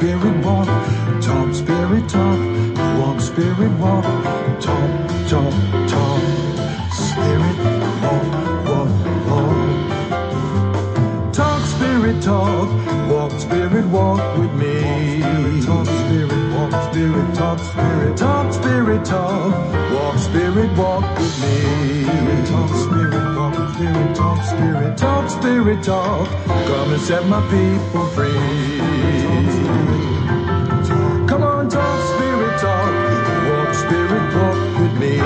spirit, walk. Talk, spirit, talk. Walk, spirit, walk. Talk, talk, talk. Spirit, walk, walk, walk. Talk, spirit, talk. Walk, spirit, walk with me. Talk, spirit, walk, spirit, talk, spirit. Talk, spirit, talk. Walk, spirit, walk with me. Talk, spirit, walk, spirit, talk, spirit. Talk, spirit, talk. Come and set my people free. Come on, talk, spirit, talk. Walk, spirit, walk with me.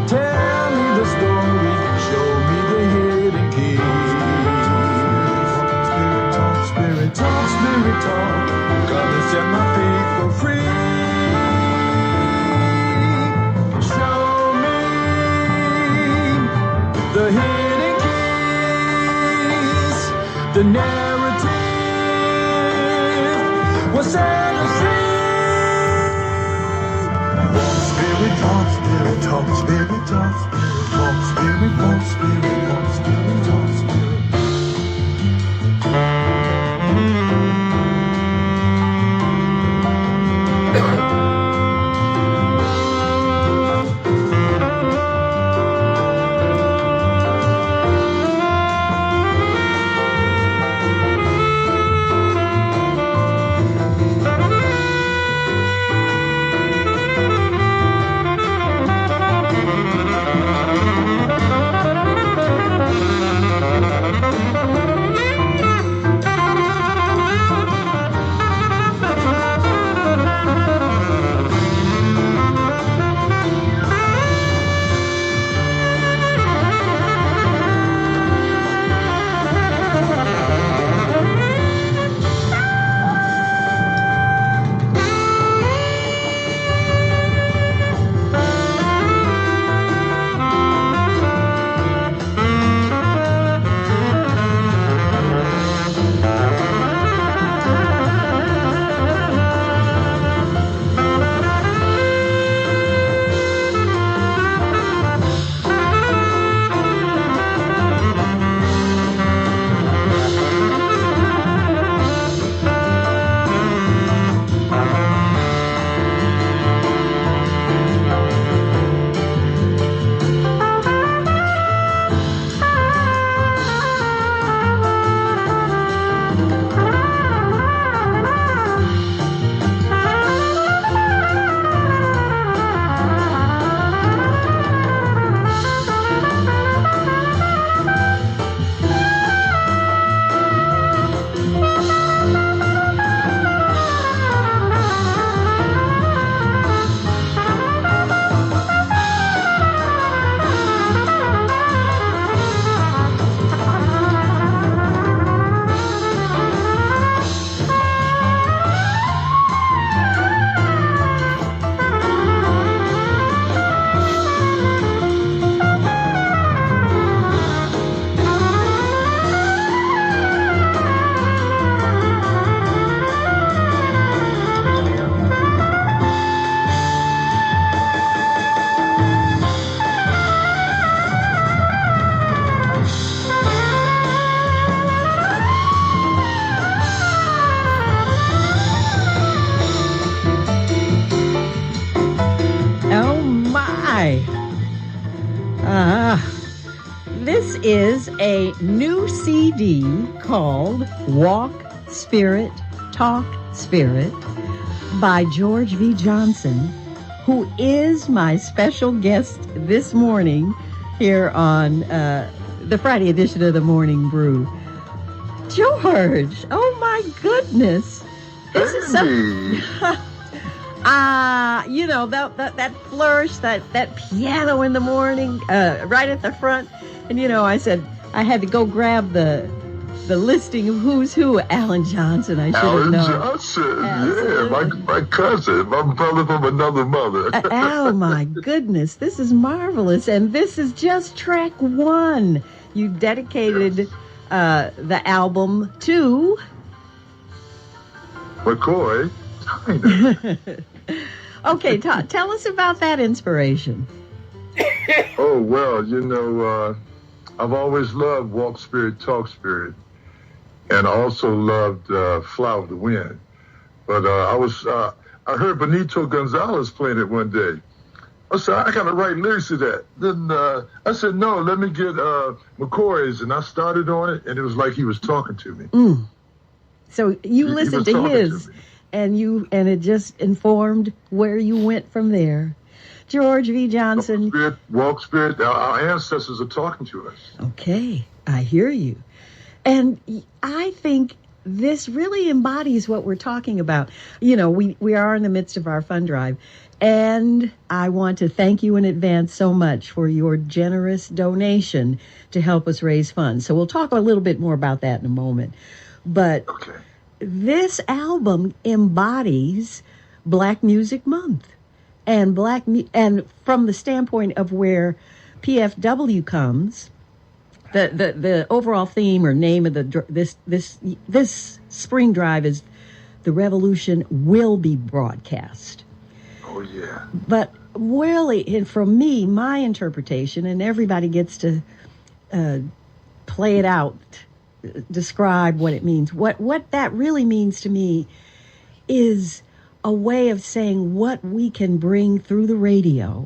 Tell me the story. Show me the hidden keys. Spirit, talk, spirit, talk, spirit, talk. Come and set my people free. Show me the hidden keys. The narrative will set us free. Walk, spirit, talk, spirit, talk, spirit, talk, spirit, walk, spirit, walk, spirit, walk, spirit, talk, spirit. This is a new CD called Walk Spirit, Talk Spirit by George V. Johnson, who is my special guest this morning here on the Friday edition of the Morning Brew. George, oh my goodness. This is so... you know, that flourish, that piano in the morning, right at the front. And, you know, I said I had to go grab the listing of who's who. Alan Johnson, I should have known. Alan Johnson, yeah, my cousin, my brother from another mother. Oh, my goodness, this is marvelous. And this is just track one. You dedicated the album to... McCoy. Okay, tell us about that inspiration. Oh, well, you know, I've always loved Walk Spirit, Talk Spirit. and I also loved Flower of the Wind. But I heard Benito Gonzalez playing it one day. I said, I got to write lyrics to that. Then I said, no, let me get McCoy's. And I started on it, and it was like he was talking to me. Mm. So you He listened was to talking his, to me. and it just informed where you went from there. George V. Johnson. Walk Spirit, our ancestors are talking to us. Okay, I hear you. And I think this really embodies what we're talking about. You know, we are in the midst of our fund drive. And I want to thank you in advance so much for your generous donation to help us raise funds. So we'll talk a little bit more about that in a moment. But Okay. this album embodies Black Music Month. And and from the standpoint of where PFW comes, the overall theme or name of this spring drive is "The Revolution Will Be Broadcast." Oh, yeah. But really, and from me, my interpretation, and everybody gets to play it out, describe what it means. What that really means to me is a way of saying what we can bring through the radio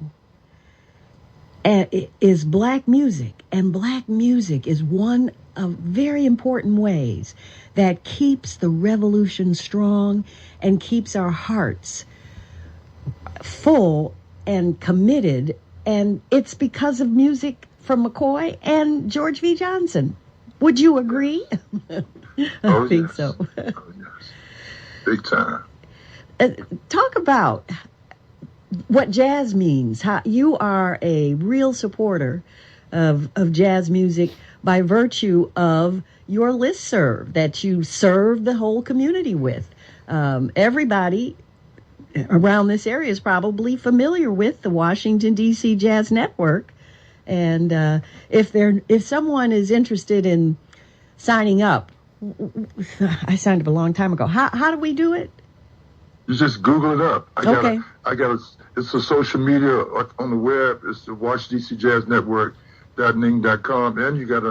is Black music. And Black music is one of very important ways that keeps the revolution strong and keeps our hearts full and committed. And it's because of music from McCoy and George V. Johnson. Would you agree? I think yes. so. Oh, yes. Big time. Talk about what jazz means. How you are a real supporter of jazz music by virtue of your listserv that you serve the whole community with. Everybody around this area is probably familiar with the Washington, D.C. Jazz Network. And if someone is interested in signing up, I signed up a long time ago. How do we do it? You just Google it up. Okay. It's a social media on the web. It's the Washington, D.C. Jazz Network.ning.com. And you got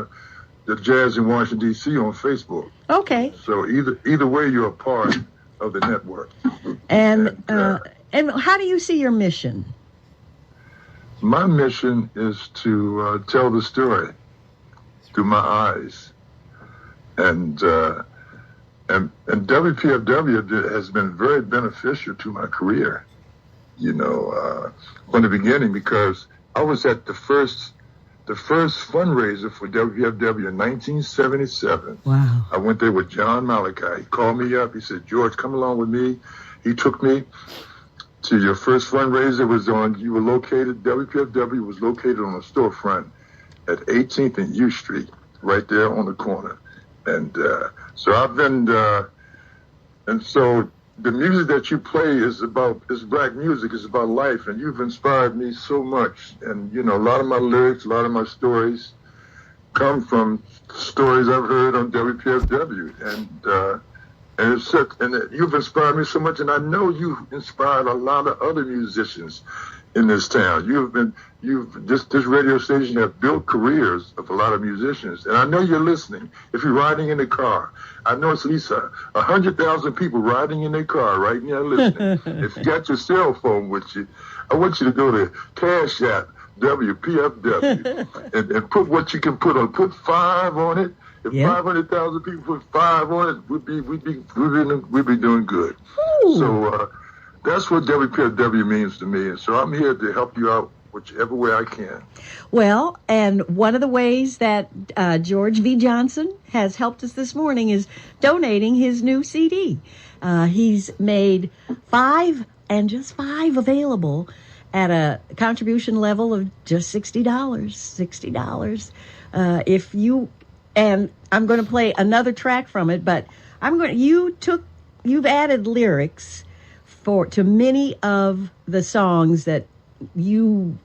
the Jazz in Washington, D.C. on Facebook. Okay. So either way, you're a part of the network. And how do you see your mission? My mission is to tell the story through my eyes. And WPFW has been very beneficial to my career, from the beginning, because I was at the first fundraiser for WPFW in 1977. Wow. I went there with John Malachi. He called me up. He said, George, come along with me. He took me to your first fundraiser. WPFW was located on a storefront at 18th and U Street, right there on the corner. And so I've been, and so the music that you play is Black music, is about life, and you've inspired me so much. And, a lot of my lyrics, a lot of my stories come from stories I've heard on WPFW. And you've inspired me so much, and I know you've inspired a lot of other musicians in this town. This radio station have built careers of a lot of musicians, and I know you're listening. If you're riding in the car, I know it's at least 100,000 people riding in their car right now listening. If you got your cell phone with you, I want you to go to Cash App WPFW and put what you can put on. Put 5 on it. If 500,000 people put 5 on it, we'd be doing good. Ooh. So that's what WPFW means to me, and so I'm here to help you out whichever way I can. Well, and one of the ways that George V. Johnson has helped us this morning is donating his new CD. He's made 5 available at a contribution level of just $60. And I'm going to play another track from it, but you've added lyrics to many of the songs that you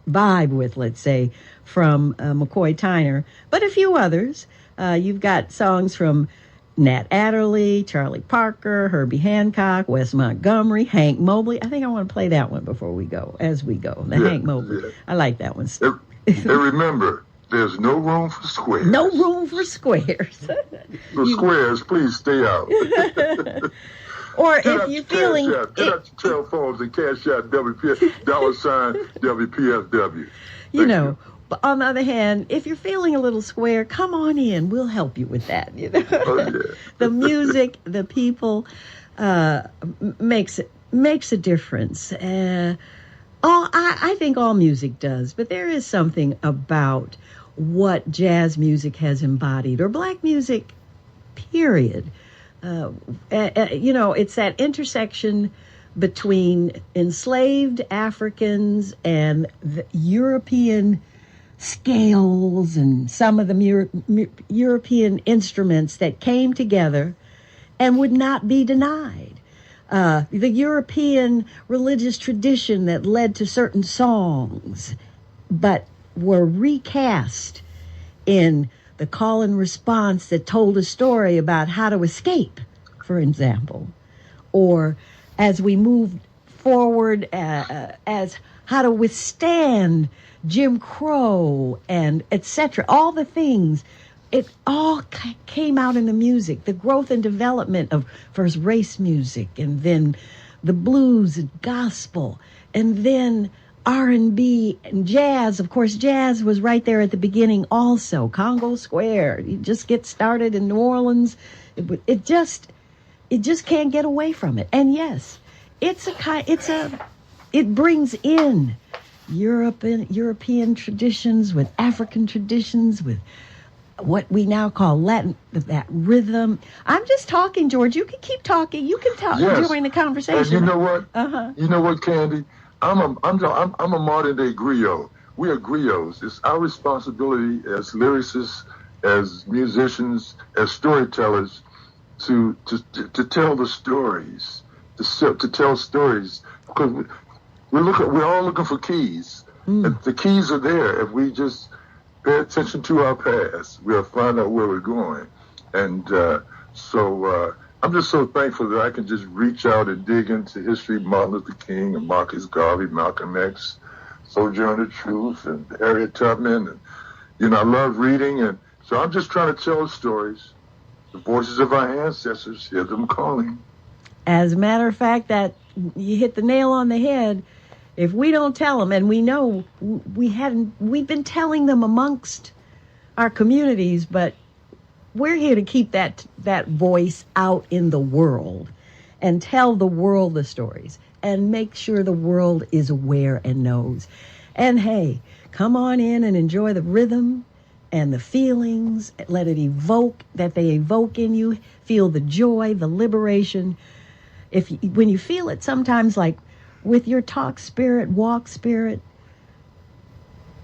vibe with, let's say, from McCoy Tyner, but a few others. You've got songs from Nat Adderley, Charlie Parker, Herbie Hancock, Wes Montgomery, Hank Mobley. I think I want to play that one before we go, as we go. Hank Mobley. Yeah. I like that one. And remember, There's no room for squares. No room for squares. For squares, please stay out. Or Get if out you're your feeling... Cash App. Get out your telephones and cash out $WPFW. You know, but on the other hand, if you're feeling a little square, come on in. We'll help you with that. You know, Oh, yeah. the music, the people, makes a difference. I think all music does, but there is something about what jazz music has embodied, or black music, period. It's that intersection between enslaved Africans and the European scales and some of the European instruments that came together and would not be denied. The European religious tradition that led to certain songs, but were recast in the call and response that told a story about how to escape, for example, or as we moved forward as how to withstand Jim Crow and etc. All the things, it all came out in the music. The growth and development of first race music, and then the blues and gospel, and then R&B and jazz. Of course, jazz was right there at the beginning also. Congo Square. You just get started in New Orleans. It just can't get away from it. And yes, it brings in European traditions with African traditions, with what we now call Latin, that rhythm. I'm just talking, George. You can keep talking. You can talk during the conversation. And you know what? Uh-huh. You know what, Candy? I'm a modern day griot. We are griots. It's our responsibility as lyricists, as musicians, as storytellers, to tell the stories, to tell stories, because we're all looking for keys. And the keys are there. If we just pay attention to our past, we'll find out where we're going. And so I'm just so thankful that I can just reach out and dig into history, Martin Luther King and Marcus Garvey, Malcolm X, Sojourner Truth, and Harriet Tubman. And, I love reading. And so I'm just trying to tell stories, the voices of our ancestors, hear them calling. As a matter of fact, that you hit the nail on the head. If we don't tell them, and we know we've been telling them amongst our communities, but we're here to keep that voice out in the world and tell the world the stories and make sure the world is aware and knows. And hey, come on in and enjoy the rhythm and the feelings. Let it evoke in you. Feel the joy, the liberation. When you feel it sometimes, like with your talk spirit, walk spirit,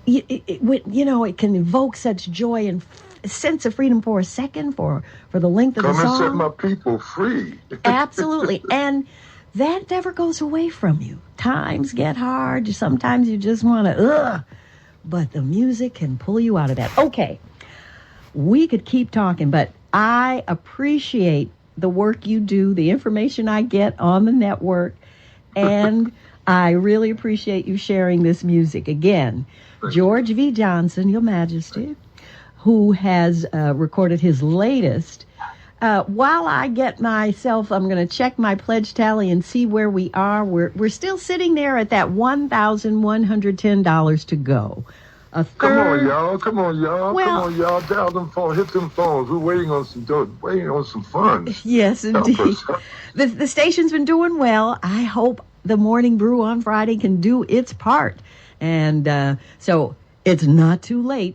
it can evoke such joy and a sense of freedom for a second, for the length of the song. Come and set my people free. Absolutely. And that never goes away from you. Times get hard. Sometimes you just want to, but the music can pull you out of that. Okay. We could keep talking, but I appreciate the work you do, the information I get on the network, and I really appreciate you sharing this music. Again, George V. Johnson, Your Majesty, who has recorded his latest. While I get myself, I'm going to check my pledge tally and see where we are. We're still sitting there at that $1,110 to go. A third. Come on, y'all. Dial them phones, hit them phones. We're waiting on some fun. Yes, indeed. The station's been doing well. I hope the Morning Brew on Friday can do its part. And so it's not too late.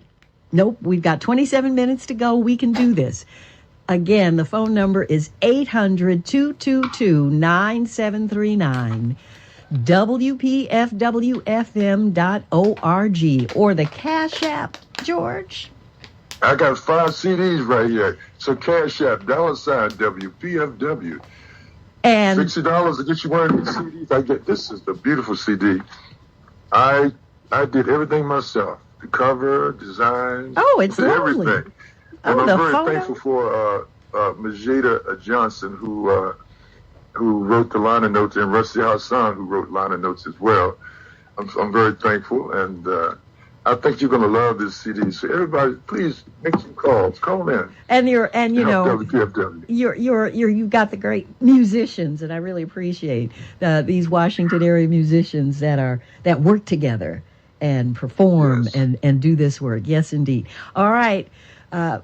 Nope, we've got 27 minutes to go. We can do this. Again, the phone number is 800-222-9739. WPFWFM.org, or the Cash App, George. I got 5 CDs right here. So Cash App, $WPFW. And $60 to get you one of these CDs. This is the beautiful CD. I did everything myself. The cover, designs. Oh, it's lovely. Everything. And I'm very thankful for Majesty Johnson, who wrote the liner notes, and Rusty Hassan, who wrote liner notes as well. I'm very thankful, and I think you're going to love this CD. So everybody, please make some calls. Call in. And you know, WPFW. you've got the great musicians, and I really appreciate these Washington area musicians that work together and perform and do this work. Yes, indeed. All right. 5.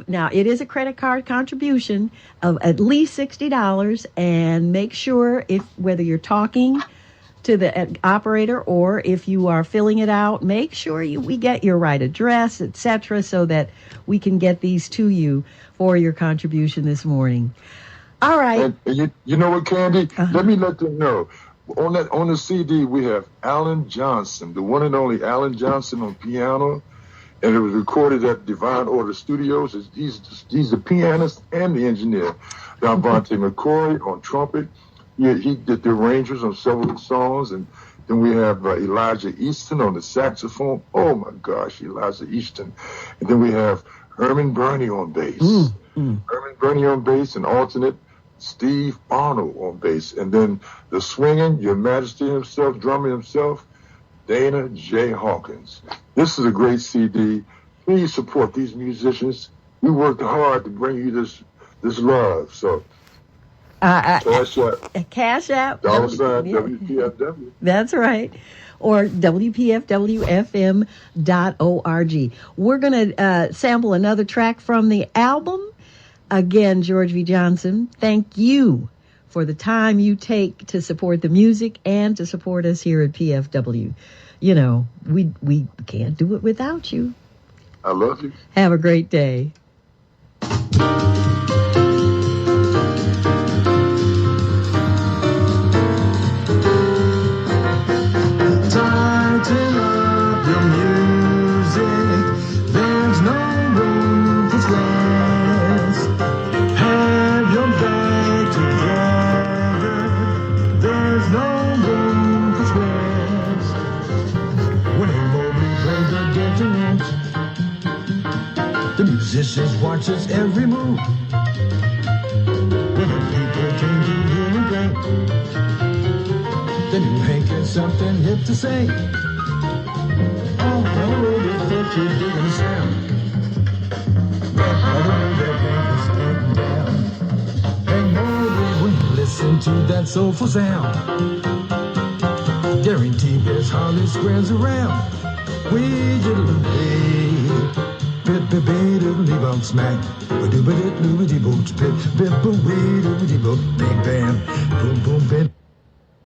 Now it is a credit card contribution of at least $60, and make sure whether you're talking to the operator or if you are filling it out, make sure we get your right address, etc., so that we can get these to you for your contribution this morning. All right. And you know what, Candy? Let me let them know. On the CD we have Alan Johnson, the one and only Alan Johnson on piano, and it was recorded at Divine Order Studios. He's the pianist and the engineer. Davante McCoy on trumpet. He did the arrangements on several songs, and then we have Elijah Easton on the saxophone. Oh my gosh, Elijah Easton. And then we have Herman Burney on bass. Herman Burney on bass and alternate, Steve Arnold on bass. And then the swinging, Your Majesty himself, drummer himself, Dana J. Hawkins. This is a great CD. Please support these musicians. We worked hard to bring you this love. So Cash App. $WPFW. That's right. Or WPFWFM.org. We're going to sample another track from the album. Again, George V. Johnson, thank you for the time you take to support the music and to support us here at PFW. You know, we can't do it without you. I love you. Have a great day. Tighten up your music. There's no room for stress. Have your bag together. There's no room for stress. When Mobley plays the dance, the musicians watch us every move. When the people came to hear him play, the new Hank has something hip to say. Oh, hello, the folks are digging the sound. But other than that Hank is standing down. And more when you listen to that soulful sound. Guaranteed there's hardly squares around. We diddle bip bump smack. Ba-doo-ba-doo-ba-doo-ba-doo-ba-doo. Bip bip bip bip bip bip bip bam. Boom boom bip.